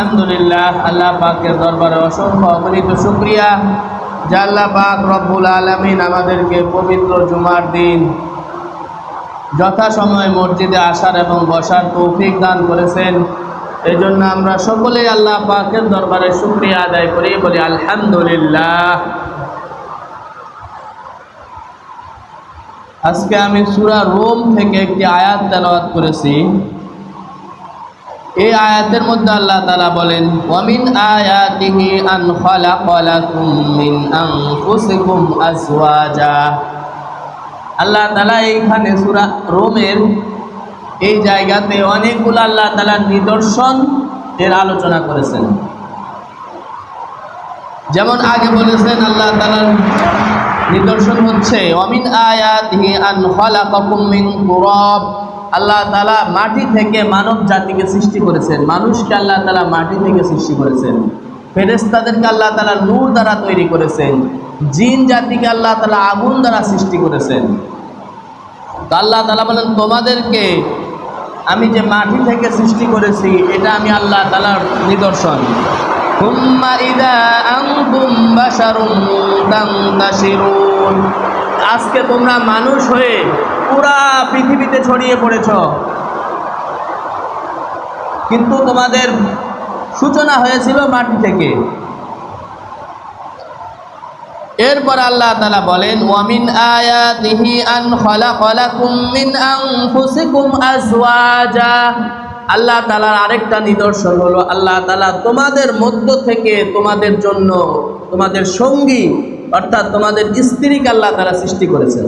আলহামদুলিল্লাহ, আল্লাহ পাকের দরবারে অসংখ্য অগণিত শুকরিয়া যে আল্লাহ পাক রব্বুল আলামিন আমাদেরকে পবিত্র জুমার দিন যথাসময়ে মসজিদে আসার এবং বসার তৌফিক দান করেছেন। এই জন্য আমরা সকলেই আল্লাহ পাকের দরবারে শুকরিয়া আদায় করি, বলি আলহামদুলিল্লাহ। আজকে আমি সূরা রুম থেকে একটি আয়াত তেলাওয়াত করেছি। এই আয়াতের মধ্যে আল্লাহ তাআলা বলেন, ওয়ামিন আয়াতিহি আন খালাকা লাকুম মিন আনফুসিকুম আজওয়াজা। আল্লাহ তাআলা এইখানে সূরা রোমের এই জায়গাতে অনেকগুলো আল্লাহ তাআলার নিদর্শন এর আলোচনা করেছেন। যেমন আগে বলেছেন আল্লাহ তাআলার নিদর্শন হচ্ছে ওয়ামিন আয়াতিহি আন খালাকাকুম মিন তুরাব। আল্লাহ তাআলা মাটি থেকে মানব জাতিকে সৃষ্টি করেছেন, মানুষকে আল্লাহ তাআলা মাটি থেকে সৃষ্টি করেছেন, ফেরেশতাদেরকে আল্লাহ তাআলা নূর দ্বারা তৈরি করেছেন, জিন জাতিকে আল্লাহ তাআলা আগুন দ্বারা সৃষ্টি করেছেন। তো আল্লাহ তাআলা বলেন, তোমাদেরকে আমি যে মাটি থেকে সৃষ্টি করেছি এটা আমি আল্লাহ তাআলার নিদর্শন। সুম্মা ইযা আনতুম বাশারুন তানতাশিরুন। আজকে তোমরা মানুষ হয়ে পুরা পৃথিবীতে ছড়িয়ে পড়েছ, কিন্তু তোমাদের সূচনা হয়েছিল মাটি থেকে। এরপর আল্লাহ তাআলা বলেন, ওয়ামিন আয়াতিহি আন খালাকা লাকুম মিন আনফুসিকুম আজওয়াজা। আল্লাহ তাআলার আরেকটা নিদর্শন হলো আল্লাহ তাআলা তোমাদের মধ্য থেকে তোমাদের জন্য তোমাদের সঙ্গী অর্থাৎ তোমাদের স্ত্রীকে আল্লাহ তাআলা সৃষ্টি করেছেন।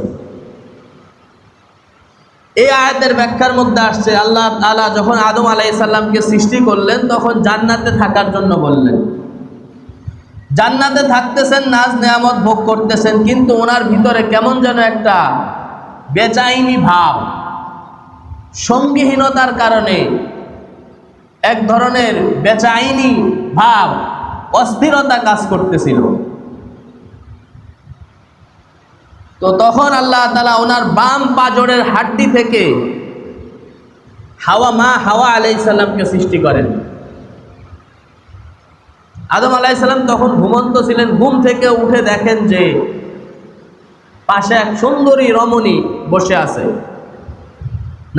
এই আয়াতের ব্যাখ্যার মধ্যে আসছে আল্লাহ তাআলা যখন আদম আলাইহিস সালামকে সৃষ্টি করলেন তখন জান্নাতে থাকার জন্য বললেন। জান্নাতে থাকতেছেন, নাজ নেয়ামত ভোগ করতেছেন, কিন্তু ওনার ভিতরে কেমন যেন একটা বেচাইনি ভাব, সঙ্গীহীনতার কারণে এক ধরনের বেচাইনি ভাব, অস্থিরতা কাজ করতেছিল। তো তখন আল্লাহ তাআলা ওনার বাম পাজরের হাড্ডি থেকে হাওয়া আলাইহিস সালামকে সৃষ্টি করেন। আদম আলাইহিস সালাম তখন ঘুমন্ত ছিলেন, ঘুম থেকে উঠে দেখেন যে পাশে এক সুন্দরী রমণী বসে আছে।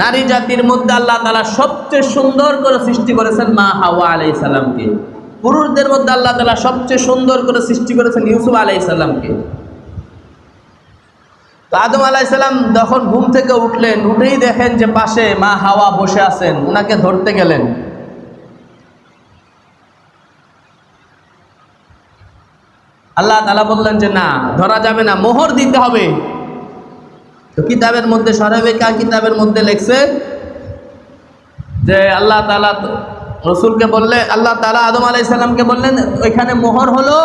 নারী জাতির মধ্যে আল্লাহ তাআলা সবচেয়ে সুন্দর করে সৃষ্টি করেছেন মা হাওয়া আলাইহিস সালামকে। পুরুষদের মধ্যে আল্লাহ তাআলা সবচেয়ে সুন্দর করে সৃষ্টি করেছেন ইউসুফ আলাইহিস সালামকে। তো আদম আলাইহিস সালাম যখন ঘুম থেকে উঠলেন, উঠেই দেখেন যে পাশে মা হাওয়া বসে আছেন। ওনাকে ধরতে গেলেন, আল্লাহ তাআলা বললেন যে না, ধরা যাবে না, মোহর দিতে হবে। তো কিতাবের মধ্যে সরাবেকা কিতাবের মধ্যে লেখছে যে আল্লাহ তাআলা রসুলকে বললে, আল্লাহ তাআলা আদম আলাইহিস সালামকে বললেন ওইখানে মোহর হলো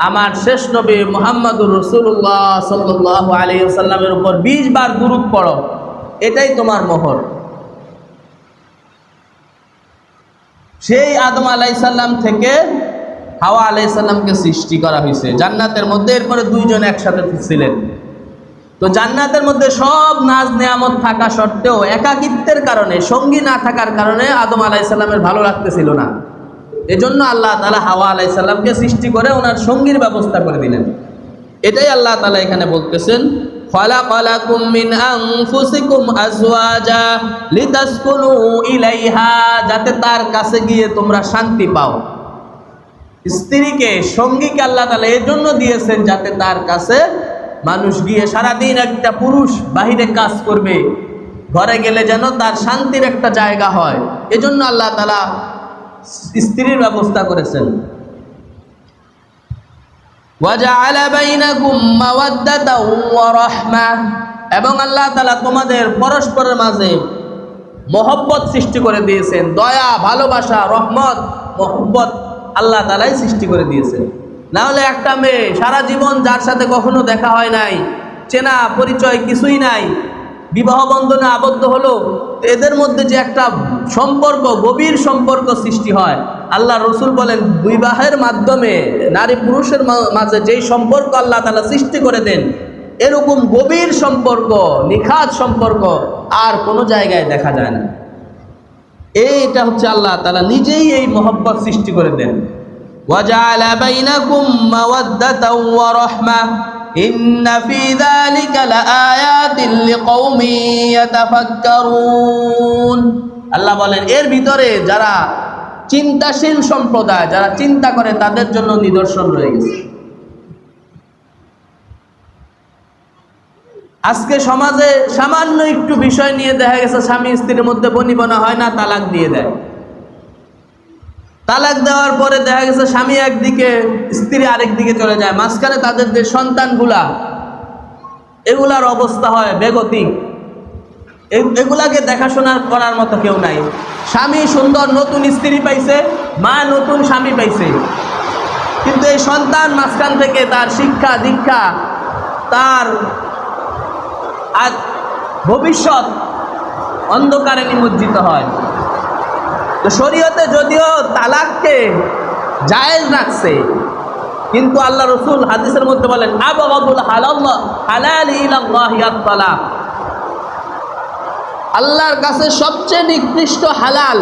আমার শেষ নবী মুহাম্মদুর রাসূলুল্লাহ সাল্লাল্লাহু আলাইহি ওয়াসাল্লামের উপর 20 বার দুরূদ পড়ো, এটাই তোমার মোহর। সেই আদম আলাইহিস সালাম থেকে হাওয়া আলাইহিস সালামকে সৃষ্টি করা হয়েছে জান্নাতের মধ্যে। এরপরে দুইজন একসাথে ছিলেন। তো জান্নাতের মধ্যে সব নাজ নেয়ামত থাকা সত্ত্বেও একাকিত্বের কারণে, সঙ্গী না থাকার কারণে আদম আলাইহিস সালামের ভালো লাগতেছিল না। এজন্য আল্লাহ তাআলা হাওয়া আলাইহিস সালামকে সৃষ্টি করে ওনার সঙ্গীর ব্যবস্থা করে দিলেন। এটাই আল্লাহ তাআলা এখানে বলতেছেন, খালাকা লাকুম মিন আনফুসিকুম আজওয়াজা লিতাসকুনু ইলাইহা, যাতে তার কাছে গিয়ে তোমরা শান্তি পাও। স্ত্রীকে, সঙ্গীকে আল্লাহ তাআলা এজন্য দিয়েছেন যাতে তার কাছে মানুষ গিয়ে সারাদিন, একটা পুরুষ বাহিরে কাজ করবে, ঘরে গেলে যেন তার শান্তির একটা জায়গা হয়, এজন্য আল্লাহ তাআলা স্ত্রীর ব্যবস্থা করেছেন। ওয়াজআলা বাইনাকুম মাওয়াদ্দাতাও ওয়া রাহমা, এবং আল্লাহ তাআলা তোমাদের পরস্পরের মাঝে মহব্বত সৃষ্টি করে দিয়েছেন। দয়া, ভালোবাসা, রহমত, মহব্বত আল্লাহ তাআলাই সৃষ্টি করে দিয়েছেন। না হলে একটা মেয়ে সারা জীবন যার সাথে কখনো দেখা হয় নাই, চেনা পরিচয় কিছুই নাই, বিবাহ বন্ধনে আবদ্ধ হলো, এদের মধ্যে যে একটা সম্পর্ক, গভীর সম্পর্ক সৃষ্টি হয়, আল্লাহ রসুল বলেন বিবাহের মাধ্যমে নারী পুরুষের মাঝে যেই সম্পর্ক আল্লাহ তাআলা সৃষ্টি করে দেন, এরকম গভীর সম্পর্ক, নিখাত সম্পর্ক আর কোনো জায়গায় দেখা যায় না। এইটা হচ্ছে আল্লাহ তাআলা নিজেই এই মহব্বত সৃষ্টি করে দেন। ওয়াজআলা বাইনাকুম মাওয়াদ্দাতাও ওয়া রাহমা ইন্না ফি যালিকা লাআয়াতিন লিকাউমিন ইয়াতাফাক্কারুন। আল্লাহ বলেন এর ভিতরে যারা চিন্তাশীল সম্প্রদায়, যারা চিন্তা করে তাদের জন্য নিদর্শন রয়ে গেছে। আজকে সমাজে সামান্য একটু বিষয় নিয়ে দেখা গেছে স্বামী স্ত্রীর মধ্যে বনিবনা হয় না, তালাক দিয়ে দেয়। তালাক দেওয়ার পরে দেখা গেছে স্বামী একদিকে স্ত্রী আরেক দিকে চলে যায়, মাঝখানে তাদের যে সন্তানগুলা এগুলার অবস্থা হয় বেগতিক। এগুলাকে দেখাশোনা করার মতো কেউ নাই। স্বামী সুন্দর নতুন স্ত্রী পাইছে, মা নতুন স্বামী পাইছে, কিন্তু এই সন্তান মাঝখান থেকে তার শিক্ষা দীক্ষা, তার আর ভবিষ্যৎ অন্ধকারে নিমজ্জিত হয়। তো শরীয়তে যদিও তালাককে জায়েজ রাখছে, কিন্তু আল্লাহ রসুল হাদিসের মধ্যে বলেন আবগাদুল হালাল ইলাল্লাহি আত-তালাক, আল্লাহর কাছে সবচেয়ে নিকৃষ্ট হালাল,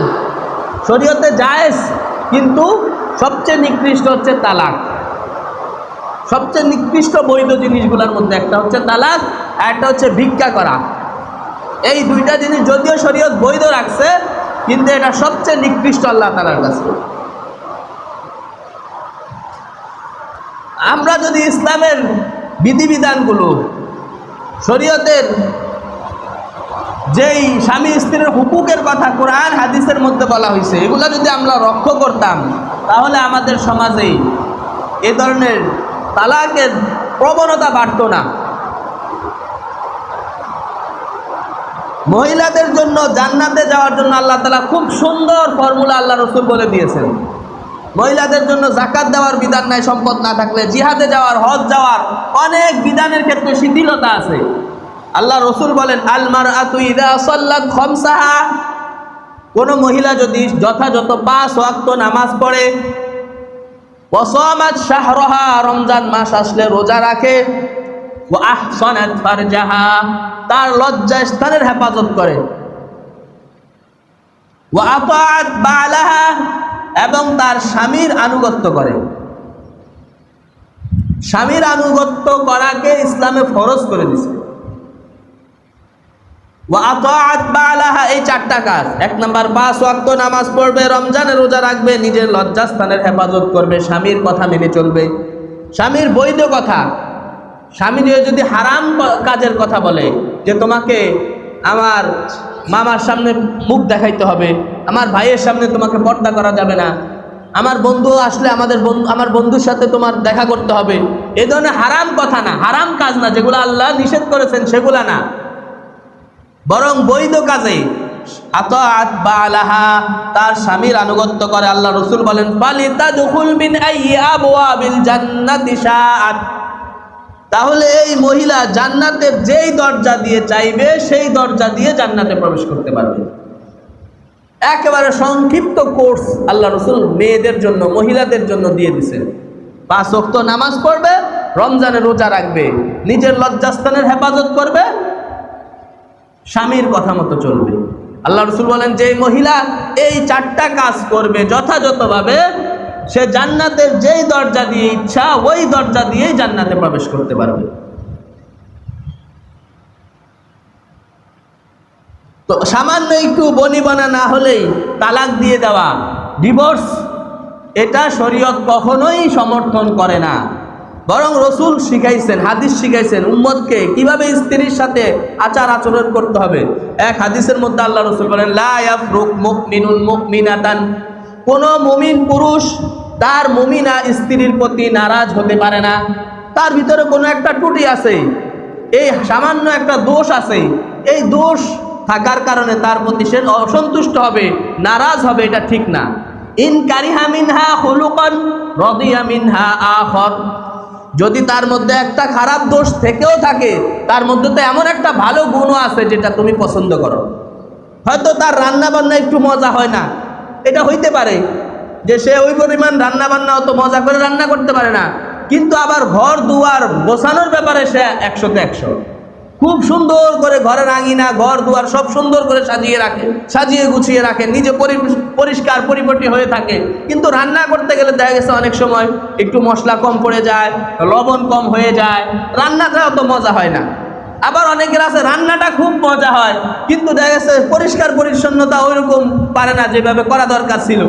শরীয়তে জায়েজ কিন্তু সবচেয়ে নিকৃষ্ট হচ্ছে তালাক। সবচেয়ে নিকৃষ্ট বৈধ জিনিসগুলোর মধ্যে একটা হচ্ছে তালাক, আর একটা হচ্ছে ভিক্ষা করা। এই দুইটা জিনিস যদিও শরীয়ত বৈধ রাখছে, কিন্তু এটা সবচেয়ে নিকৃষ্ট আল্লাহ তাআলার কাছে। আমরা যদি ইসলামের বিধিবিধানগুলো, শরীয়তের যেই স্বামী স্ত্রীর হুকুকের কথা কোরআন হাদিসের মধ্যে বলা হয়েছে, এগুলো যদি আমরা রক্ষা করতাম, তাহলে আমাদের সমাজে এ ধরনের তালাকের প্রবণতা বাড়ত না। মহিলাদের জন্য জান্নাতে যাওয়ার জন্য আল্লাহ তাআলা খুব সুন্দর ফর্মুলা আল্লাহ রসুল বলে দিয়েছেন। মহিলাদের জন্য যাকাত দেওয়ার বিধান নাই, সম্পদ না থাকলে জিহাদে যাওয়ার, হজ যাওয়ার অনেক বিধানের ক্ষেত্রে শিথিলতা আছে। আল্লাহ রসুল বলেন আল মারআতু ইযা সাল্লাত খামসাহা, কোন মহিলা যদি যথাযথ 5 ওয়াক্ত নামাজ পড়ে, ওয়া সামাত শাহরাহা, রমজান মাস আসলে রোজা রাখে, ওয়া আহসানাত ফারজাহা, তার লজ্জা স্থানের হেফাজত করে, ওয়া আতাআত বালাহা, এবং তার স্বামীর আনুগত্য করে। স্বামীর আনুগত্য করাকে ইসলামে ফরজ করে দিয়েছে। ওয়া আতাআত বালাহা, এই 4টা কাজ। 1 নাম্বার 5 ওয়াক্ত নামাজ পড়বে, রমজানে রোজা রাখবে, নিজের লজ্জাস্থানের হেফাজত করবে, স্বামীর কথা মেনে চলবে। স্বামীর বৈধ কথা, স্বামী যদি হারাম কাজের কথা বলে যে তোমাকে আমার মামার সামনে মুখ দেখাইতে হবে, আমার ভাইয়ের সামনে তোমাকে পর্দা করা যাবে না, আমার বন্ধু আসলে আমার বন্ধুর সাথে তোমার দেখা করতে হবে, এই ধরনের হারাম কথা না, হারাম কাজ না, যেগুলো আল্লাহ নিষেধ করেছেন সেগুলা না, বরং বৈধ কাজে আতাআত বালাহা, তার স্বামীর আনুগত্য করে। আল্লাহ রসুল বলেন ফালিতাদখুল মিন আইয়ি আবওয়াবিল জান্নাতি শাআত, তাহলে এই মহিলা জান্নাতের যেই দরজা দিয়ে চাইবে সেই দরজা দিয়ে জান্নাতে প্রবেশ করতে পারবে। একেবারে সংক্ষিপ্ত কোর্স আল্লাহ রসুল মেয়েদের জন্য, মহিলাদের জন্য দিয়ে দিয়েছেন। 5 ওয়াক্ত নামাজ পড়বে, রমজানে রোজা রাখবে, নিজের লজ্জাস্থানের হেফাজত করবে, স্বামীর কথা মতো চলবে। আল্লাহ রসুল বলেন যে মহিলা এই 4টা কাজ করবে যথাযথভাবে, সে জান্নাতের যেই দরজা দিয়ে ইচ্ছা ওই দরজা দিয়েই জান্নাতে প্রবেশ করতে পারবে। তো সামান্য একটু বনিবনা না হলেই তালাক দিয়ে দেওয়া, ডিভোর্স, এটা শরীয়ত কখনোই সমর্থন করে না। বরং রসুল শিখাইছেন, হাদিস শিখাইছেন উম্মতকে কিভাবে স্ত্রীর সাথে আচার আচরণ করতে হবে। এক হাদিসের মধ্যে আল্লাহ রসুল বলেন লা ইয়াফরুক মুমিনুন মুমিনাতান, কোন মুমিন পুরুষ তার মুমিনা স্ত্রীর প্রতি নারাজ হতে পারে না। তার ভিতরে কোনো একটা ত্রুটি আছে, এই সামান্য একটা দোষ আছে, এই দোষ থাকার কারণে তার প্রতি সে অসন্তুষ্ট হবে, নারাজ হবে, এটা ঠিক না। ইন কারিহা মিনহা খুলুকান রাদিয়া মিনহা আখর, যদি তার মধ্যে একটা খারাপ দোষ থেকেও থাকে, তার মধ্যে তো এমন একটা ভালো গুণও আছে যেটা তুমি পছন্দ করো। হয়তো তার রান্না বান্না একটু মজা হয় না, এটা হইতে পারে যে সে ওই পরিমাণ রান্না বান্না অত মজা করে রান্না করতে পারে না, কিন্তু আবার ঘর দুয়ার গোছানোর ব্যাপারে সে 100-তে 100, খুব সুন্দর করে ঘরের আঙিনা ঘর দুয়ার সব সুন্দর করে সাজিয়ে গুছিয়ে রাখে, নিজে পরিষ্কার পরিপাটি হয়ে থাকে, কিন্তু রান্না করতে গেলে দেখা গেছে অনেক সময় একটু মশলা কম পড়ে যায়, লবণ কম হয়ে যায়, রান্নাটা অত মজা হয় না। আবার অনেকের আছে রান্নাটা খুব মজা হয়, কিন্তু দেখা গেছে পরিষ্কার পরিচ্ছন্নতা ওইরকম পারে না যেভাবে করা দরকার ছিল।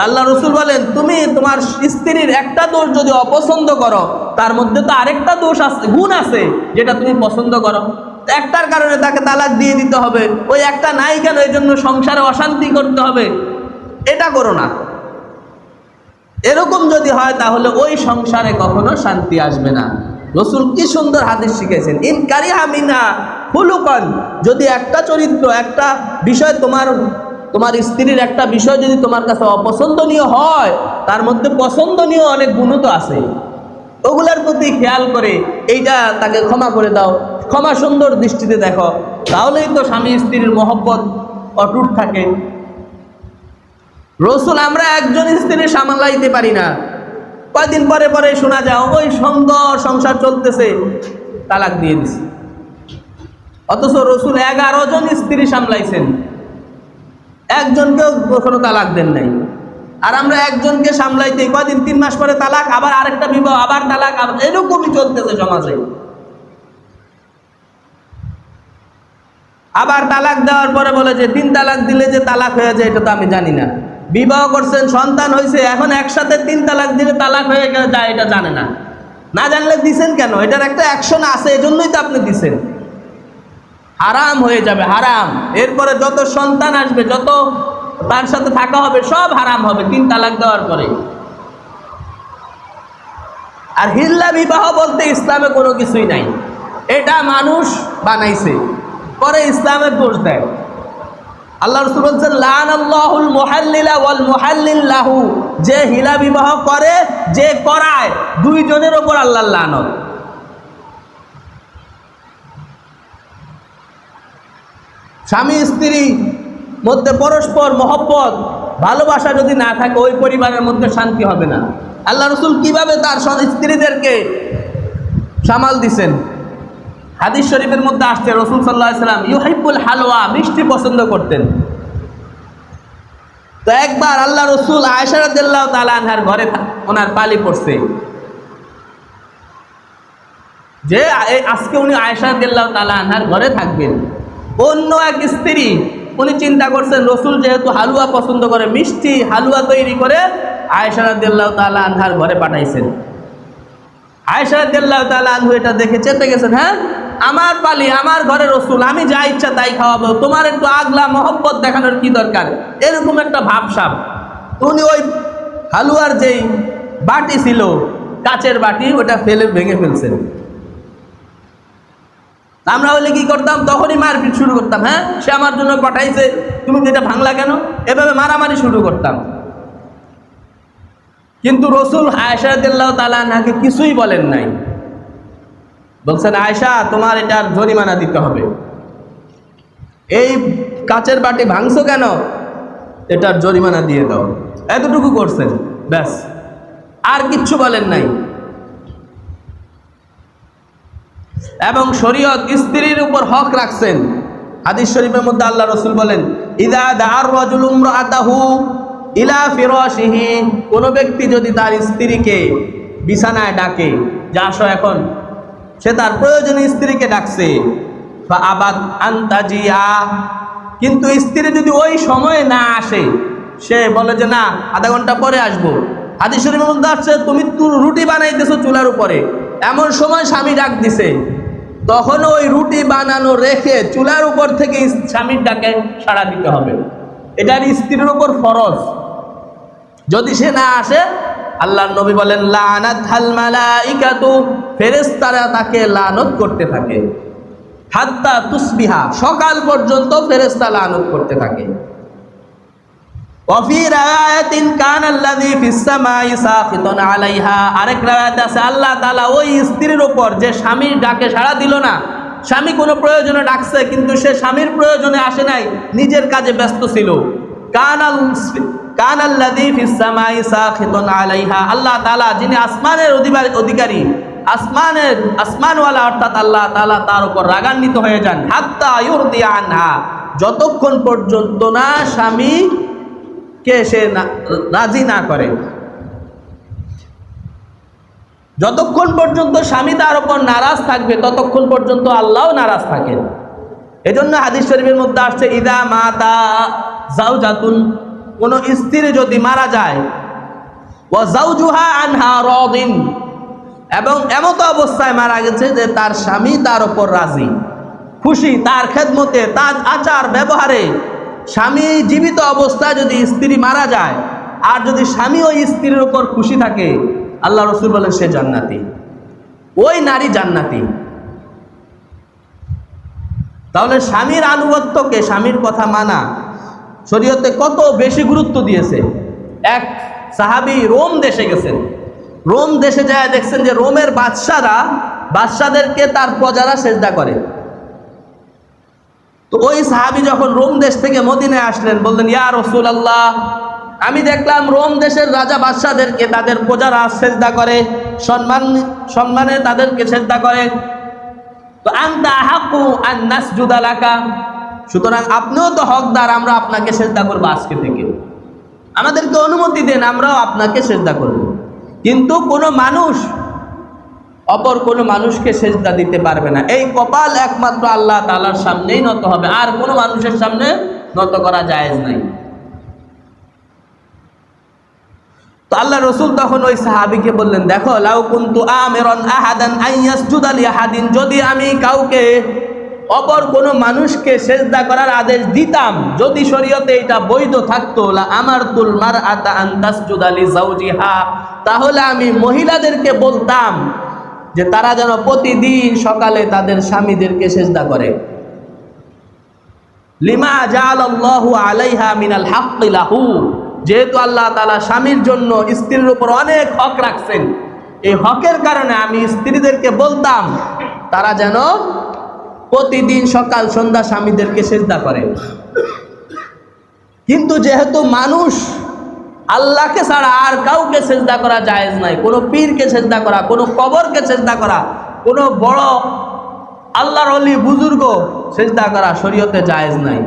আল্লাহ রসুল বলেন, তুমি তোমার স্ত্রীর একটা দোষ যদি অপছন্দ করো, তার মধ্যে তো আরেকটা দোষ আছে, গুণ আছে, যেটা তুমি পছন্দ করো। একটার কারণে তাকে তালাক দিয়ে দিতে হবে, ওই একটা নাই কেন এই জন্য সংসারে অশান্তি করতে হবে, এটা করো না। এরকম যদি হয় তাহলে ওই সংসারে কখনো শান্তি আসবে না। রসুল কি সুন্দর হাদিস শিখেছেন, ইন কারিহা মিনহা খুলুকান, যদি একটা চরিত্র একটা বিষয় তোমার স্ত্রীর একটা বিষয় যদি তোমার কাছে অপছন্দনীয় হয়, তার মধ্যে পছন্দনীয় অনেক গুণ তো আছে, ওগুলার প্রতি খেয়াল করে এইটা তাকে ক্ষমা করে দাও, ক্ষমা সুন্দর দৃষ্টিতে দেখো, তাহলেই তো স্বামী স্ত্রীর মহব্বত অটুট থাকে। রসুল, আমরা একজন স্ত্রী সামলাইতে পারি না, কয়দিন পরে পরে শোনা যায় ওই সুন্দর সংসার চলতেছে, তালাক দিয়ে দিছে। অথচ রসুল 11 জন স্ত্রী সামলাইছেন, একজনকেও কখনো তালাক দেন নাই। আর আমরা একজনকে সামলাইতে কয়দিন, 3 মাস পরে তালাক, আবার আরেকটা বিবাহ, আবার তালাক, এরকমই চলতেছে সমাজে। আবার তালাক দেওয়ার পরে বলে যে 3 তালাক দিলে যে তালাক হয়ে যায় এটা তো আমি জানি না। বিবাহ করছেন, সন্তান হয়েছে, এখন একসাথে 3 তালাক দিলে তালাক হয়ে যায় এটা জানে না। না জানলে দিছেন কেন? এটার একটা অ্যাকশন আছে, এজন্যই তো আপনি দিছেন। হারাম হয়ে যাবে, হারাম। এরপরে যত সন্তান আসবে, যত তার সাথে থাকা হবে, সব হারাম হবে 3 তালাক দেওয়ার পরে। আর হিল্লা বিবাহ বলতে ইসলামে কোনো কিছুই নাই, এটা মানুষ বানাইছে, পরে ইসলামের দোষ দেয়। আল্লাহ রাসূল বলেন, লানাল্লাহুল মুহাল্লিলা ওয়াল মুহাল্লিল লাহু, যে হিলা বিবাহ করে, যে করায়, 2 জনের উপর আল্লাহর লানত। স্বামী স্ত্রী মধ্যে পরস্পর মহব্বত ভালোবাসা যদি না থাকে, ওই পরিবারের মধ্যে শান্তি হবে না। আল্লাহ রাসূল কিভাবে তার স্ত্রীদেরকে সামাল দিছেন, হাদিস শরীফের মধ্যে আসছে, রাসূল সাল্লাল্লাহু আলাইহি ওয়াসাল্লাম ইউহিব্বুল হালওয়া, মিষ্টি পছন্দ করতেন। তো একবার আল্লাহ রসুল আয়েশা রাদিয়াল্লাহু তাআলা আনহার ঘরে ওনার পালি পড়ছে, যে আজকে উনি আয়েশা রাদিয়াল্লাহু তাআলা আনহার ঘরে থাকবেন। অন্য এক স্ত্রী, উনি চিন্তা করছেন রসুল যেহেতু হালুয়া পছন্দ করে, মিষ্টি হালুয়া তৈরি করে আয়েশা রাদিয়াল্লাহু তাআলা আনহার ঘরে পাঠাইছেন। আয়েশা রাদিয়াল্লাহু তাআলা আনহু এটা দেখে চেতে গেছেন, হ্যাঁ আমার পালি, আমার ঘরে রসুল, আমি যা ইচ্ছা তাই খাওয়াবো, তোমার একটু আগলা মহব্বত দেখানোর কি দরকার, এরকম একটা ভাবসাব। উনি ওই হালুয়ার যেই বাটি ছিল, কাচের বাটি, ওটা ভেঙে ফেলছেন। আমরা হলে কি করতাম, তখনই মারপিট শুরু করতাম, হ্যাঁ সে আমার জন্য পাঠাইছে, তুমি যেটা ভাঙলা কেন, এভাবে মারামারি শুরু করতাম। কিন্তু রসুল আয়েশা রাদিয়াল্লাহু তাআলা আনহাকে কিছুই বলেন নাই, বলছেন আয়েশা তোমার এটার জরিমানা দিতে হবে, এই কাচের বাটি ভাঙছো কেন, এটার জরিমানা দিয়ে দাও, এতটুকু করছেন, ব্যাস, আর কিচ্ছু বলেন নাই। এবং শরীয়ত স্ত্রীর উপর হক রাখছেন। হাদিস শরীফের মধ্যে আল্লাহ রসুল বলেন, ইযা দাআর রাজুলু ইমরাআতাহু ইলা ফিরাশিহি, কোন ব্যক্তি যদি তার স্ত্রীকে বিছানায় ডাকে, যে আসো এখন, সে তার প্রয়োজনে স্ত্রীকে ডাকছে, ফাআবাদ আন তাজিয়া, কিন্তু স্ত্রী যদি ওই সময়ে না আসে, সে বলে যে না আধা ঘন্টা পরে আসবো, হাদিস শরীফের মধ্যে আসছে তুমি রুটি বানাইতেছো চুলার উপরে, এমন সময় স্বামী ডাক দিছে, তখন ওই রুটি বানানো রেখে চুলার উপর থেকে স্বামীর ডাকে সাড়া দিতে হবে, এটা স্ত্রীর উপর ফরজ। যদি সে না আসে, আল্লাহর নবী বলেন লানাতহাল মালাইকাতু, ফেরেশতারা তাকে লানত করতে থাকে, হাত্তা তুসবিহা, সকাল পর্যন্ত ফেরেশতা লানত করতে থাকে। ওয়াফি রায়াতিন কানাল্লাযী ফিস সামাই সাখিতান আলাইহা, আরেক রায়াতে আছে আল্লাহ তাআলা ওই স্ত্রীর উপর যে স্বামীর ডাকে সাড়া দিল না, স্বামী কোনো প্রয়োজনে ডাকছে কিন্তু সে স্বামীর প্রয়োজনে আসে নাই, নিজের কাজে ব্যস্ত ছিল, কানাল্লাযী ফিস সামাই সাখিতান আলাইহা, আল্লাহ তাআলা যিনি আসমানের অধিকারী, আসমানওয়ালা অর্থাৎ আল্লাহ তাআলা তার উপর রাগান্বিত হয়ে যান, হাত্তা ইউরদিয়া আনহা, যতক্ষণ পর্যন্ত না স্বামীকে সে রাজি না করে, যতক্ষণ পর্যন্ত স্বামী তার উপর নারাজ থাকবে ততক্ষণ পর্যন্ত আল্লাহও নারাজ থাকেন। এজন্য হাদিস শরীফের মধ্যে আসছে, ইদা মাতা যাওজাতুন, কোন স্ত্রী যদি মারা যায়, ওয়া যাওজুহা আনহা রাদিন, এবং এমত অবস্থায় মারা গেছে যে তার স্বামী তার উপর রাজি, খুশি, তার খেদমতে, তার আচার ব্যবহারে, স্বামী জীবিত অবস্থায় যদি স্ত্রী মারা যায় আর যদি স্বামী ওই স্ত্রীর উপর খুশি থাকে, আল্লাহ রাসূল বলেন সে জান্নাতি, ওই নারী জান্নাতি। তাহলে স্বামীর আনুগত্যকে, স্বামীর কথা মানা শরীয়তে কত বেশি গুরুত্ব দিয়েছে। এক সাহাবী রোম দেশে গেছেন, রোম দেশে যায় দেখছেন যে রোমের বাদশাদেরকে তার প্রজারা সেজদা করে। তো ওই সাহাবী যখন রোম দেশ থেকে মদিনায় আসলেন, বললেন, ইয়া রাসূলুল্লাহ, আমি দেখলাম রোম দেশের রাজা বাদশাদেরকে তাদের প্রজারা সেজদা করে, সম্মানে তাদেরকে সেজদা করে, তো আনতা আহাক্কু আন নাসজুদা লাকা, সুতরাং আপনিও তো হকদার, আমরা আপনাকে সেজদা করব আজকে থেকে, আমাদেরকে অনুমতি দেন, আমরাও আপনাকে সেজদা করব। কিন্তু কোনো মানুষ অপর কোনো মানুষকে সেজদা দিতে পারবে না, এই কপাল একমাত্র আল্লাহ তাআলার সামনেই নত হবে, আর কোনো মানুষের সামনে নত করা জায়েজ নাই। তো আল্লাহ রাসূল তখন ওই সাহাবীকে বললেন, দেখো, লাউ কুনতু আমিরান আহাদান আইয়াসজুদা লিআহাদিন, যদি আমি কাউকে, অপর কোনো মানুষকে সেজদা করার আদেশ দিতাম, যদি শরীয়তে এটা বৈধ থাকতো, লা আমারতুল মারআতা আন তাসজুদা লিজাওজিহা, তাহলে আমি মহিলাদেরকে বলতাম যে তারা যেন প্রতিদিন সকালে তাদের স্বামীদেরকে সেজদা করে। লিমা জাআলাল্লাহু আলাইহা মিনাল হাক্কি লাহু, যেহেতু আল্লাহ তাআলা স্বামীর জন্য স্ত্রীর উপর অনেক হক রাখছেন, এই হকের কারণে আমি স্ত্রীদেরকে বলতাম তারা যেন প্রতিদিন সকাল সন্ধ্যা স্বামীদেরকে সেজদা করে। কিন্তু যেহেতু মানুষ, আল্লাহকে ছাড়া আর কাউকে সেজদা করা জায়েজ নাই, কোনো পীরকে সেজদা করা, কোনো কবরকে সেজদা করা, কোনো বড় আল্লাহর ওলি বুজুর্গ সেজদা করা শরীয়তে জায়েজ নাই।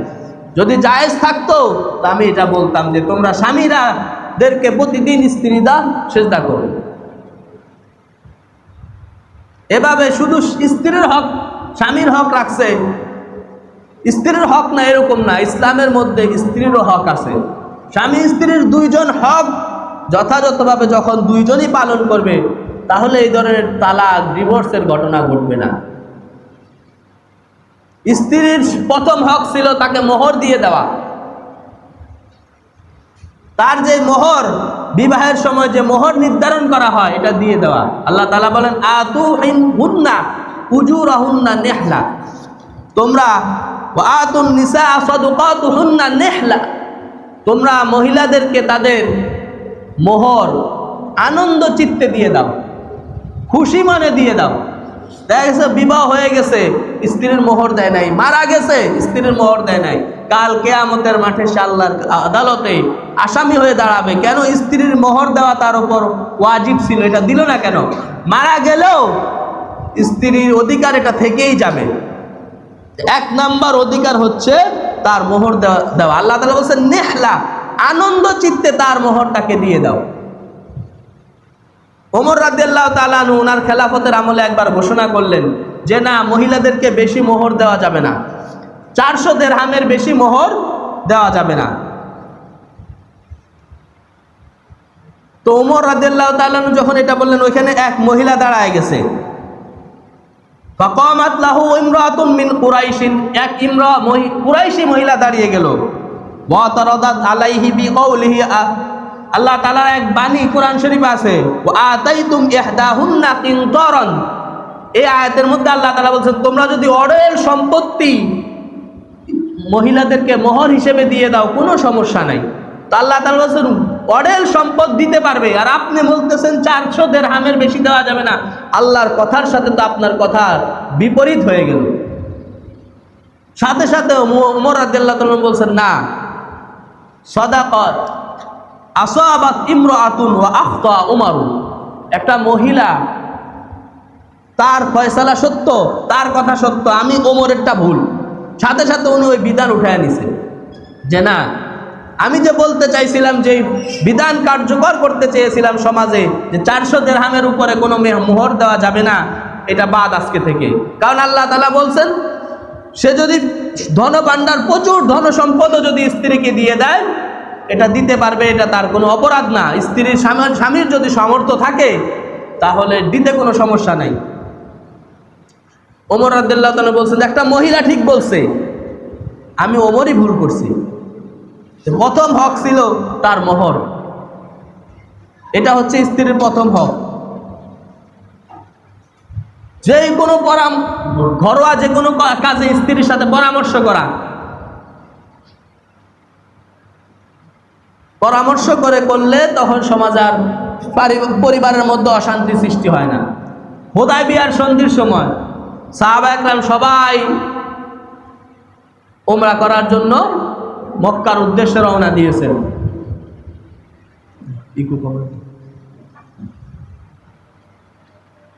যদি জায়েজ থাকতো তা আমি এটা বলতাম যে তোমরা স্বামীরাদেরকে প্রতিদিন স্ত্রীরা সেজদা করো। এভাবে শুধু স্ত্রীর হক, স্বামীর হক রাখছে, স্ত্রীর হক না এরকম না, ইসলামের মধ্যে স্ত্রীরও হক আছে। স্বামী স্ত্রীর দুইজন হক যথাযথভাবে যখন দুইজনই পালন করবে, তাহলে এই ধরনের তালাক, ডিভোর্সের ঘটনা ঘটবে না। স্ত্রীর প্রথম হক ছিল তাকে মোহর দিয়ে দেওয়া, তার যে মোহর, বিবাহের সময় যে মোহর নির্ধারণ করা হয়, এটা দিয়ে দেওয়া। আল্লাহ তাআলা বলেন, আতুহুন্না উজুরাহুন্না নিহলা, তোমরা ওয়া আতুন নিসা সাদুকাতুহুন্না নিহলা, তোমরা মহিলাদেরকে তাদের মোহর আনন্দ চিত্তে দিয়ে দাও, খুশি মনে দিয়ে দাও। দেখা গেছে বিবাহ হয়ে গেছে, স্ত্রীর মোহর দেয় নাই, মারা গেছে, স্ত্রীর মোহর দেয় নাই, কাল কিয়ামতের মাঠে সে আল্লাহর আদালতে আসামি হয়ে দাঁড়াবে। কেন? স্ত্রীর মোহর দেওয়া তার উপর ওয়াজিব ছিল, এটা দিল না কেন? মারা গেলেও স্ত্রীর অধিকার এটা থেকেই যাবে। এক নাম্বার অধিকার হচ্ছে তার মোহর দেওয়া। আল্লাহ তাআলা বলছেন নেহলা, আনন্দ চিত্তে তার মোহরটাকে দিয়ে দাও। ওমর রাদিয়াল্লাহু তাআলা আনহু ওনার খেলাফতের আমলে একবার ঘোষণা করলেন যে না, মহিলাদেরকে বেশি মোহর দেওয়া যাবে না, 400 দিরহামের বেশি মোহর দেওয়া যাবে না। তো ওমর রাদিয়াল্লাহু তাআলা আনহু যখন এটা বললেন, ওইখানে এক মহিলা দাঁড়ায় গেছে। ফাকামাত লাহু ইমরাতুন মিন কুরাইশিন, এক কুরাইশি মহিলা দাঁড়িয়ে গেল। ওয়া তারাদাত আলাইহি বিকাউলিহি, আল্লাহ তাআলার এক বাণী কোরআন শরীফ আছে, ওয়া আতাইতুম ইহদাহুন্না কিনতারান, এই আয়াতের মধ্যে আল্লাহ তাআলা বলছেন তোমরা যদি অঢেল সম্পত্তি মহিলাদেরকে মোহর হিসেবে দিয়ে দাও কোনো সমস্যা নাই। তো আল্লাহ তাআলা বলছেন অঢেল সম্পদ দিতে পারবে, আর আপনি বলতেছেন 400 দিরহামের বেশি দেওয়া যাবে না। আল্লাহর কথার সাথে তো আপনার কথা বিপরীত হয়ে গেল। সাথে সাথে ওমর রাদিয়াল্লাহু তাআলা বলছেন না, সাদাকাত আসাবাত ইমরাআতুন ওয়া আখতা উমার, একটা মহিলা তার ফয়সালা সত্য, তার কথা সত্য, আমি ওমরেরটা ভুল, সাথে সাথে উনি ওই বিধান উঠায় নিছে যে না, আমি যে বলতে চাইছিলাম, যে বিধান কার্যকর করতে চেয়েছিলাম সমাজে, যে 400 দিরহামের উপরে কোনো মোহর দেওয়া যাবে না, এটা বাদ আজকে থেকে। কারণ আল্লাহ তাআলা বলছেন, সে যদি ধন ভাণ্ডার, প্রচুর ধন সম্পদও যদি স্ত্রীকে দিয়ে দেয়, এটা দিতে পারবে, এটা তার কোনো অপরাধ না। স্ত্রীর স্বামীর যদি সামর্থ্য থাকে তাহলে দিতে কোনো সমস্যা নাই। ওমর রাদিয়াল্লাহু তাআলা বলছেন, একটা মহিলা ঠিক বলছে, আমি ওমরই ভুল করছি। প্রথম হক ছিল তার মোহর, এটা হচ্ছে স্ত্রীর প্রথম হক। যে কোনো ঘরোয়া যে কোনো কাজে স্ত্রীর সাথে পরামর্শ করলে তখন সমাজ আর পরিবারের মধ্যে অশান্তি সৃষ্টি হয় না। হুদায়বিয়ার সন্ধির সময় সাহাবা একরাম সবাই উমরা করার জন্য মক্কার উদ্দেশ্যে রওনা দিয়েছেন।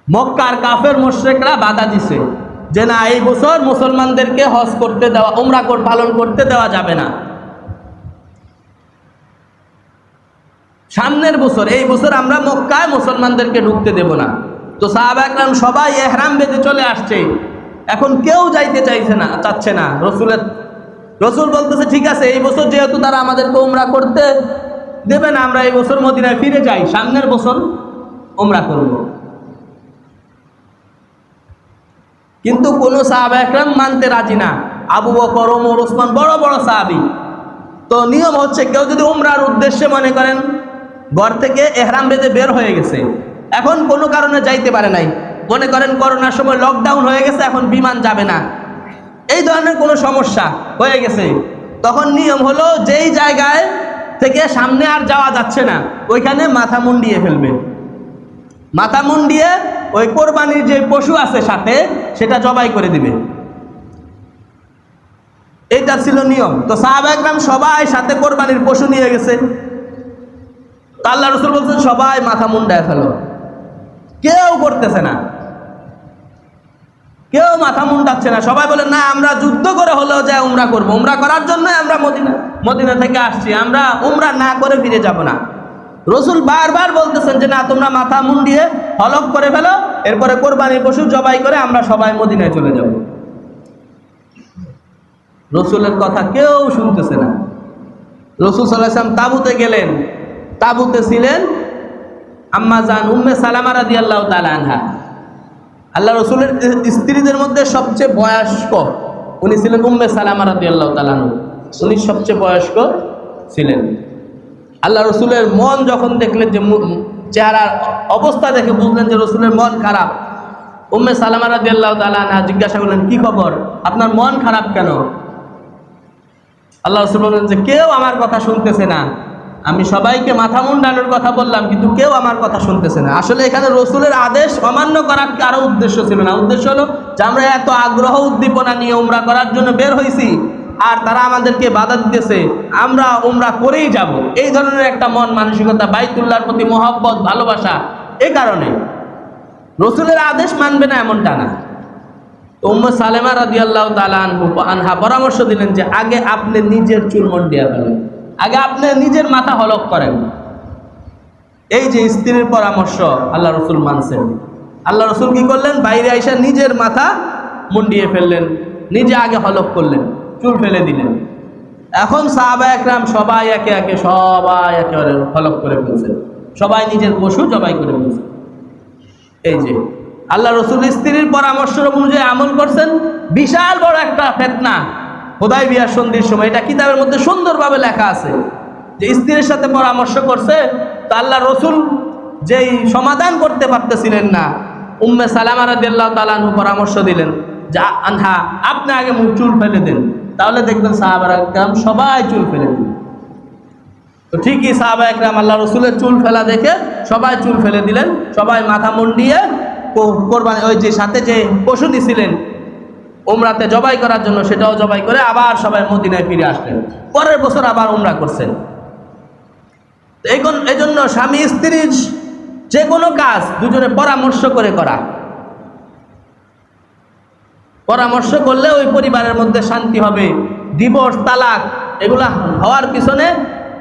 মক্কার কাফের মুশরিকরা বাধা দিছে যে না, এই বছর মুসলমানদেরকে হজ করতে দেওয়া, উমরা পালন করতে দেওয়া যাবে না। সামনের বছর, এই বছর আমরা মক্কায় মুসলমানদেরকে ঢুকতে দেব না। তো সাহাবা একরাম সবাই ইহরাম বেঁধে চলে আসছে, এখন কেউ যাইতে চাচ্ছে না। রসুল বলতেছে, ঠিক আছে, এই বছর যেহেতু তারা আমাদেরকে উমরা করতে দেবে না, আমরা এই বছর মদিনায় ফিরে যাই, সামনের বছর উমরা করব। কিন্তু কোন সাহাবা একরাম মানতে রাজি না। আবু বকর, ওমর, ওসমান বড় বড় সাহাবী। তো নিয়ম হচ্ছে, কেউ যদি উমরার উদ্দেশ্যে মনে করেন ঘর থেকে ইহরাম বেঁধে বের হয়ে গেছে, এখন কোনো কারণে যাইতে পারে নাই, মনে করেন করোনার সময় লকডাউন হয়ে গেছে, এখন বিমান যাবে না, এই ধরনের কোনো সমস্যা হয়ে গেছে, তখন নিয়ম হলো যেই জায়গায় থেকে সামনে আর যাওয়া যাচ্ছে না, ওইখানে মাথা মুন্ডিয়ে ফেলবে। মাথা মুন্ডিয়ে ওই কোরবানির যে পশু আছে সাথে, সেটা জবাই করে দিবে। এটা ছিল নিয়ম। তো সাহাবা একরাম সবাই সাথে কোরবানির পশু নিয়ে গেছে। তো আল্লাহ রাসূল বলছেন, সবাই মাথা মুন্ডায় ফেলো। কেউ করতেছে না, কেউ মাথা মুন্ডাচ্ছে না। সবাই বলে, না, আমরা যুদ্ধ করে হলেও যাই উমরা করবো, উমরা করার জন্য আমরা মদিনা থেকে আসছি, আমরা উমরা না করে ফিরে যাব না। রসুল বারবার বলতেছেন যে না, তোমরা মাথা মুন্ডিয়ে হলক করে ফেলো, এরপরে কোরবানির পশু জবাই করে আমরা সবাই মদিনায় চলে যাব। রসুলের কথা কেউ শুনতেছে না। রসুল সাল্লাল্লাহু আলাইহি ওয়াসাল্লাম তাঁবুতে গেলেন। তাঁবুতে ছিলেন আম্মা জান উম্মে সালামা রাদিয়াল্লাহু তাআলা আনহা। আল্লাহ রসুলের স্ত্রীদের মধ্যে সবচেয়ে বয়স্ক উনি ছিলেন উম্মে সালামা রাদিয়াল্লাহু তাআলা আনহা। উনি সবচেয়ে বয়স্ক ছিলেন। আল্লাহ রসুলের মন যখন দেখলেন, যে চেহারার অবস্থা দেখে বুঝলেন যে রসুলের মন খারাপ, উম্মে সালামা রাদিয়াল্লাহু তাআলা আনহা জিজ্ঞাসা করলেন, কি খবর, আপনার মন খারাপ কেন? আল্লাহ রসুল বললেন যে কেউ আমার কথা শুনতেছে না, আমি সবাইকে মাথা মুন্ডানোর কথা বললাম, কিন্তু কেউ আমার কথা শুনতেছে না। আসলে এখানে রসুলের আদেশ অমান্য করার কারো উদ্দেশ্য ছিল না। উদ্দেশ্য হলো যে আমরা এত আগ্রহ উদ্দীপনা নিয়ে উমরা করার জন্য বের হয়েছি, আর তারা আমাদেরকে বাধা দিতেছে, আমরা উমরা করেই যাব, এই ধরনের একটা মন মানসিকতা, বাইতুল্লাহর প্রতি মহব্বত, ভালোবাসা, এই কারণে রসুলের আদেশ মানবে না এমনটা না। উম্মে সালেমা রাদিয়াল্লাহু তাআলা আনহা পরামর্শ দিলেন যে আগে আপনি নিজের চুল মুন্ডিয়া ফেলেন, আগে আপনি নিজের মাথা হলক করেন। এই যে স্ত্রীর পরামর্শ আল্লাহ রসুল মানছেন। আল্লাহ রসুল কি করলেন, বাইরে আইসা নিজের মাথা মুন্ডিয়ে ফেললেন, নিজে আগে হলক করলেন, চুল ফেলে দিলেন। এখন সাহাবা একরাম সবাই একে একে হলক করে ফেলছেন, সবাই নিজের পশু জবাই করে ফেলছেন। এই যে আল্লাহ রসুল স্ত্রীর পরামর্শ অনুযায়ী আমল করছেন। বিশাল বড় একটা ফিতনা হুদায়বিয়ার সন্ধির সময়, এটা কিতাবের মধ্যে সুন্দরভাবে লেখা আছে যে স্ত্রীর সাথে পরামর্শ করছে। তো আল্লাহ রসুল যেই সমাধান করতে পারতেছিলেন না, উম্মে সালামা রাদিয়াল্লাহু তাআলা আনহা পরামর্শ দিলেন যে আনহা, আপনি আগে মুখ চুল ফেলে দেন, তাহলে দেখবেন সাহাবায়ে কেরাম সবাই চুল ফেলে দিলেন। তো ঠিকই সাহাবায়ে কেরাম আল্লাহ রসুলের চুল ফেলা দেখে সবাই চুল ফেলে দিলেন, সবাই মাথা মুন্ডিয়ে কোরবানি, ওই যে সাথে যে পশু দিছিলেন উমরাতে জবাই করার জন্য, সেটাও জবাই করে আবার সবাই মদিনায় ফিরে আসলেন। পরের বছর আবার উমরা করছেন। এই জন্য স্বামী স্ত্রীর যে কোনো কাজ দুজনে পরামর্শ করে করা, পরামর্শ করলে ওই পরিবারের মধ্যে শান্তি হবে। ডিভোর্স, তালাক এগুলা হওয়ার পিছনে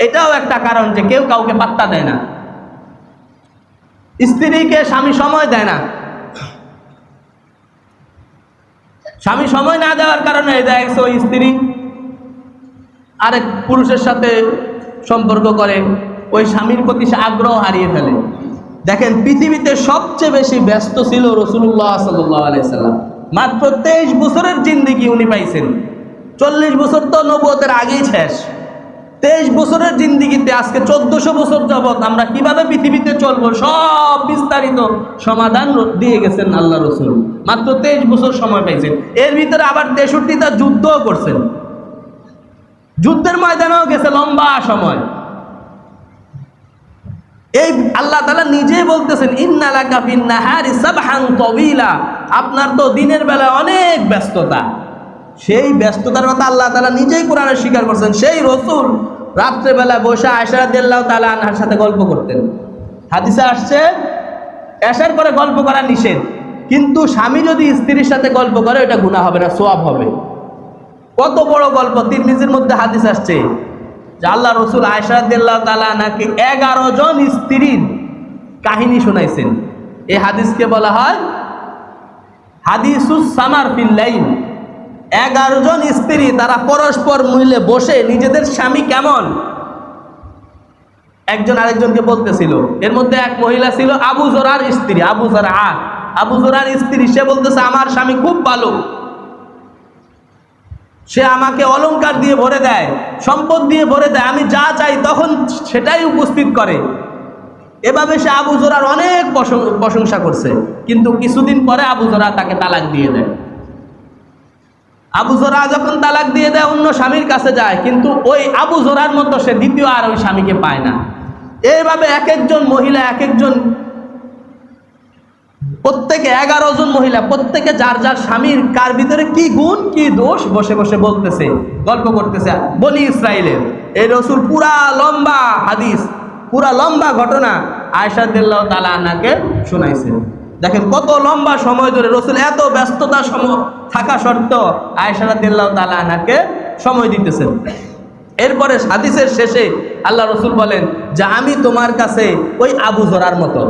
এটাও একটা কারণ যে কেউ কাউকে পাত্তা দেয় না, স্ত্রীকে স্বামী সময় দেয় না। স্বামী সময় না দেওয়ার কারণে দেখা গেছে ওই স্ত্রী আরেক পুরুষের সাথে সম্পর্ক করে, ওই স্বামীর প্রতি সে আগ্রহ হারিয়ে ফেলে। দেখেন, পৃথিবীতে সবচেয়ে বেশি ব্যস্ত ছিল রাসূলুল্লাহ সাল্লাল্লাহু আলাইহি সাল্লাম। মাত্র 23 বছরের জিন্দেগি উনি পাইছেন। 40 বছর তো নবুয়তের আগেই শেষ। 23 বছরের জিন্দেগিতে আজকে 1400 বছর যাবত আমরা কিভাবে পৃথিবীতে চলবো সব বিস্তারিত সমাধান দিয়ে গেছেন আল্লাহ রসুল। মাত্র 23 বছর সময় পাইছেন। এর ভিতরে আবার 63টা যুদ্ধও করছেন, যুদ্ধের ময়দানেও গেছে লম্বা সময়। এই আল্লাহ তাআলা নিজেই বলতেছেন, ইন্না লাকা ফিন নাহারি সাবহান তাওয়িলা, আপনার তো দিনের বেলা অনেক ব্যস্ততা। সেই ব্যস্ততার কথা আল্লাহ তাআলা নিজেই কোরআনে স্বীকার করছেন। সেই রাসূল রাত্রেবেলা বসে আয়েশা রাদিয়াল্লাহু তাআলা আনহার সাথে গল্প করতেন। হাদিসে আসছে এশার পরে গল্প করা নিষেধ, কিন্তু স্বামী যদি স্ত্রীর সাথে গল্প করে এটা গুনাহ হবে না, সওয়াব হবে। কত বড় গল্প! তিরমিজির মধ্যে হাদিস আসছে যে আল্লাহ রসুল আয়েশা রাদিয়াল্লাহু তাআলা আনহাকে 11 জন স্ত্রীর কাহিনী শোনাইছেন। এই হাদিসকে বলা হয় হাদিসুস সামার ফিল লাইল। 11 জন স্ত্রী তারা পরস্পর মিলে বসে নিজেদের স্বামী কেমন একজন আরেকজনকে বলতেছিল। এর মধ্যে এক মহিলা ছিল আবু জরার স্ত্রী, আবু জরার স্ত্রী। সে বলতেছে আমার স্বামী খুব ভালো, সে আমাকে অলংকার দিয়ে ভরে দেয়, সম্পদ দিয়ে ভরে দেয়, আমি যা চাই তখন সেটাই উপস্থিত করে। এভাবে সে আবু জরার অনেক প্রশংসা করছে, কিন্তু কিছুদিন পরে আবু জরা তাকে তালাক দিয়ে দেয়। আবু জরা যখন তালাক দিয়ে দেয় অন্য স্বামীর কাছে যায়, কিন্তু ওই আবু জরার মতো সে দ্বিতীয় আর ওই স্বামীকে পায় না। এইভাবে এক একজন মহিলা, এক একজন, প্রত্যেকে 11 জন মহিলা, প্রত্যেকে যার যার স্বামীর কার ভিতরে কি গুণ কি দোষ বসে বসে বলতেছে, গল্প করতেছে। বনি ইসরাইলের এই রসুল পুরা লম্বা হাদিস, পুরা লম্বা ঘটনা আয়েশা রাদিয়াল্লাহু তাআলা আনহাকে শোনাইছেন। দেখেন কত লম্বা সময় ধরে রসুল এত ব্যস্ততা থাকা সত্ত্বেও আয়েশা রাদিয়াল্লাহু তাআলা আনহাকে সময় দিতেছেন। এরপরে হাদিসের শেষে আল্লাহ রসুল বলেন যে আমি তোমার কাছে ওই আবু জরার মতো,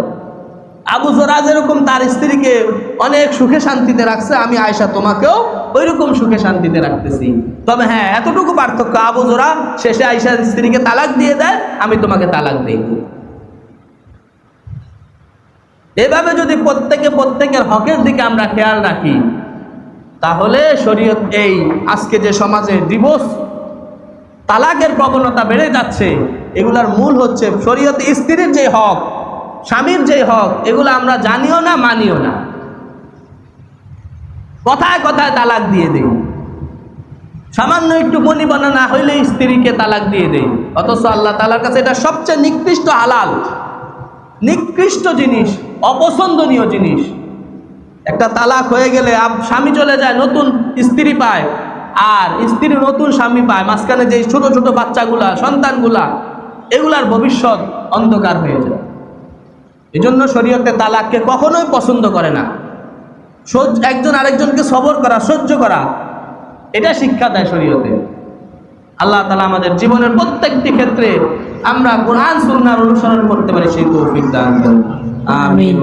আবু জরা যেরকম তার স্ত্রীকে অনেক সুখে শান্তিতে রাখছে, আমি আয়েশা তোমাকেও ওইরকম সুখে শান্তিতে রাখতেছি। তবে হ্যাঁ, এতটুকু পার্থক্য, আবু জরা শেষে আয়েশার স্ত্রীকে তালাক দিয়ে দেয়, আমি তোমাকে তালাক দেই। এভাবে যদি প্রত্যেকের হকের দিকে আমরা খেয়াল রাখি, তাহলে শরীয়ত এই আজকে যে সমাজে ডিভোর্স, তালাকের প্রবণতা বেড়ে যাচ্ছে, এগুলার মূল হচ্ছে শরীয়তে স্ত্রীর যে হক, স্বামীর যে হক, এগুলো আমরা জানিও না, মানিও না। কথায় কথায় তালাক দিয়ে দেই, সামান্য একটু মনিবনা না হইলে স্ত্রীকে তালাক দিয়ে দেই। অথচ আল্লাহ তাআলার কাছে এটা সবচেয়ে নিকৃষ্ট হালাল, নিকৃষ্ট জিনিস, অপছন্দনীয় জিনিস। একটা তালাক হয়ে গেলে স্বামী চলে যায়, নতুন স্ত্রী পায়, আর স্ত্রী নতুন স্বামী পায়, মাঝখানে যে ছোট ছোট বাচ্চাগুলা, সন্তানগুলা, এগুলার ভবিষ্যৎ অন্ধকার হয়ে যায়। এজন্য শরীয়তে তালাককে কখনোই পছন্দ করে না। একজন আরেকজনকে সবর করা, সহ্য করা, এটা শিক্ষা দেয় শরীয়তে। আল্লাহ তাআলা আমাদের জীবনের প্রত্যেকটি ক্ষেত্রে আমরা কোরআন সুন্নাহর অনুসরণ করতে পারি সেই তৌফিক দান করেন। আমিন।